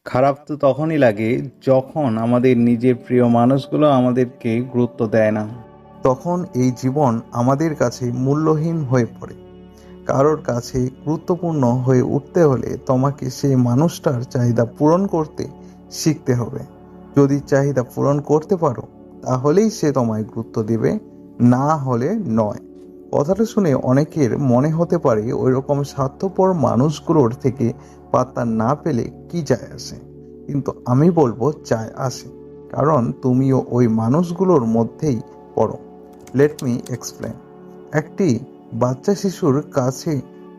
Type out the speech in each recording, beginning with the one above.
খারাপ তো তখনই লাগে যখন আমাদের নিজের প্রিয় মানুষগুলো আমাদেরকে গুরুত্ব দেয় না। তখন এই জীবন আমাদের কাছে মূল্যহীন হয়ে পড়ে। কারোর কাছে গুরুত্বপূর্ণ হয়ে উঠতে হলে তোমাকে সেই মানুষটার চাহিদা পূরণ করতে শিখতে হবে। যদি চাহিদা পূরণ করতে পারো তাহলেই সে তোমায় গুরুত্ব দেবে, না হলে নয়। কথাটা শুনে অনেকের মনে হতে পারে ওই রকম স্বার্থপর মানুষগুলোর থেকে পাত্তা না পেলে কি যায় আসে, কিন্তু আমি বলবো যায় আসে, কারণ তুমিও ওই মানুষগুলোর মধ্যেই পড়ো। Let me explain. একটি বাচ্চা শিশুর কাছে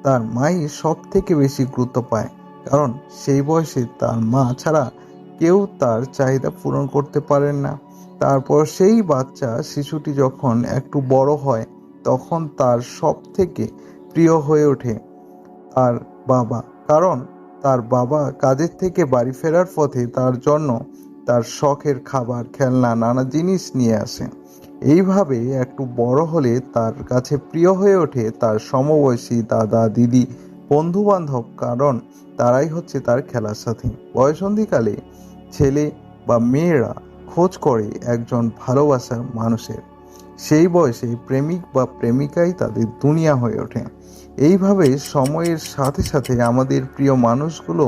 তার মাই সব থেকে বেশি গুরুত্ব পায়, কারণ সেই বয়সে তার মা ছাড়া কেউ তার চাহিদা পূরণ করতে পারেন না। তারপর সেই বাচ্চা শিশুটি যখন একটু বড় হয় তখন তার সব থেকে প্রিয় হয়ে ওঠে তার বাবা, কারণ তার বাবা কাজের থেকে বাড়ি ফেরার পথে তার জন্য তার শখের খাবার, খেলনা, নানা জিনিস নিয়ে আসে। এইভাবে একটু বড় হলে তার কাছে প্রিয় হয়ে ওঠে তার সমবয়সী দাদা, দিদি, বন্ধু বান্ধব, কারণ তারাই হচ্ছে তার খেলার সাথী। বয়সন্ধিকালে ছেলে বা মেয়েরা খোঁজ করে একজন ভালোবাসার মানুষের। সেই বয়সে প্রেমিক বা প্রেমিকাই তাদের দুনিয়া হয়ে ওঠে। এইভাবে সময়ের সাথে সাথে আমাদের প্রিয় মানুষগুলো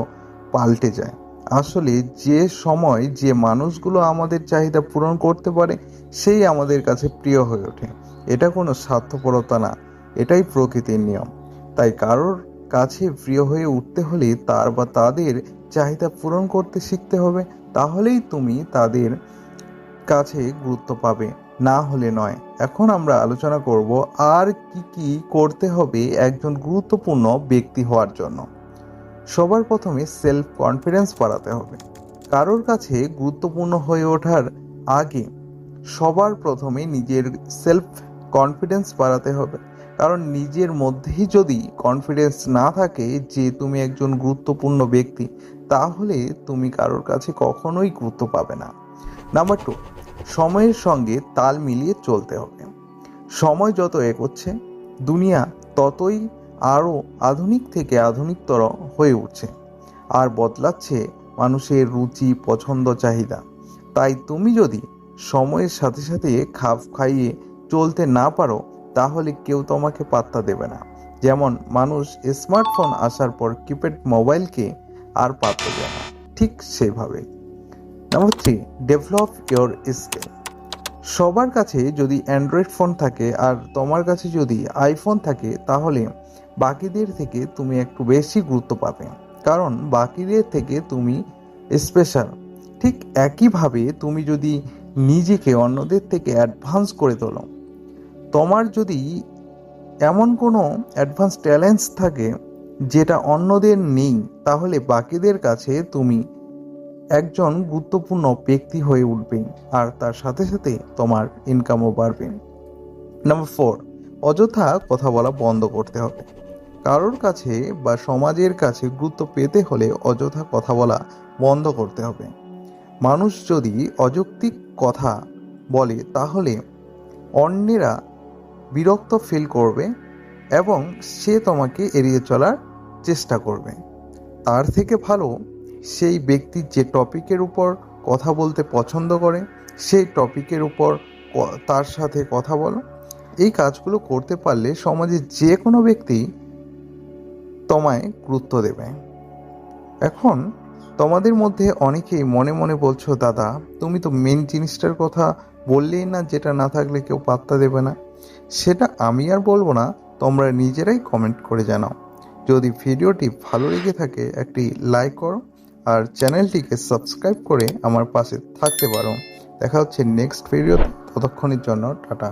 পাল্টে যায়। আসলে যে সময় যে মানুষগুলো আমাদের চাহিদা পূরণ করতে পারে সেই আমাদের কাছে প্রিয় হয়ে ওঠে। এটা কোনো স্বার্থপরতা না, এটাই প্রকৃতির নিয়ম। তাই কারোর কাছে প্রিয় হয়ে উঠতে হলে তার বা তাদের চাহিদা পূরণ করতে শিখতে হবে। তাহলেই তুমি তাদের কাছে গুরুত্ব পাবে, না হলে নয়। এখন আমরা আলোচনা করব আর কি কি করতে হবে একজন গুরুত্বপূর্ণ ব্যক্তি হওয়ার জন্য। সবার প্রথমে সেলফ কনফিডেন্স বাড়াতে হবে। কারোর কাছে গুরুত্বপূর্ণ হয়ে ওঠার আগে সবার প্রথমে নিজের সেলফ কনফিডেন্স বাড়াতে হবে। কারণ নিজের মধ্যেই যদি কনফিডেন্স না থাকে যে তুমি একজন গুরুত্বপূর্ণ ব্যক্তি, তাহলে তুমি কারোর কাছে কখনোই গুরুত্ব পাবে না। নাম্বার 2, সময়ের সঙ্গে তাল মিলিয়ে চলতে হবে। সময় যত এগোচ্ছে দুনিয়া ততই আরও আধুনিক থেকে আধুনিকতর হয়ে উঠছে, আর বদলাচ্ছে মানুষের রুচি, পছন্দ, চাহিদা। তাই তুমি যদি সময়ের সাথে সাথে খাপ খাইয়ে চলতে না পারো তাহলে কেউ তোমাকে পাত্তা দেবে না। যেমন মানুষ স্মার্টফোন আসার পর কিপ্যাড মোবাইলকে আর পাত্তা দেয় না, ঠিক সেভাবে। Number 3, develop your skill. সবার কাছে যদি অ্যান্ড্রয়েড ফোন থাকে আর তোমার কাছে যদি আইফোন থাকে তাহলে বাকিদের থেকে তুমি একটু বেশি গুরুত্ব পাবে, কারণ বাকিদের থেকে তুমি স্পেশাল। ঠিক একইভাবে তুমি যদি নিজেকে অন্যদের থেকে অ্যাডভান্স করে তোলো, তোমার যদি এমন কোনো অ্যাডভান্স ট্যালেন্টস থাকে যেটা অন্যদের নেই, তাহলে বাকিদের কাছে তুমি একজন গুরুত্বপূর্ণ ব্যক্তি হয়ে উঠবে, আর তার সাথে সাথে তোমার ইনকামও বাড়বে। নাম্বার 4, অযথা কথা বলা বন্ধ করতে হবে। কারোর কাছে বা সমাজের কাছে গুরুত্ব পেতে হলে অযথা কথা বলা বন্ধ করতে হবে। মানুষ যদি অযৌক্তিক কথা বলে তাহলে অন্যেরা বিরক্ত ফিল করবে এবং সে তোমাকে এড়িয়ে চলার চেষ্টা করবে। তার থেকে ভালো সেই ব্যক্তি যে টপিকের উপর কথা বলতে পছন্দ করে সেই টপিকের উপর তার সাথে কথা বলো। এই কাজগুলো করতে পারলে সমাজে যে কোনো ব্যক্তি তোমায় গুরুত্ব দেবে। এখন তোমাদের মধ্যে অনেকেই মনে মনে বলছো, দাদা তুমি তো মেন জিনিসটার কথা বললেই না, যেটা না থাকলে কেউ পাত্তা দেবে না। সেটা আমি আর বলবো না, তোমরা নিজেরাই কমেন্ট করে জানাও। যদি ভিডিওটি ভালো লেগে থাকে একটি লাইক করো আর চ্যানেলটিকে সাবস্ক্রাইব করে আমার পাশে থাকতে পারো। দেখা হচ্ছে নেক্সট ভিডিও, ততক্ষণের জন্য টাটা।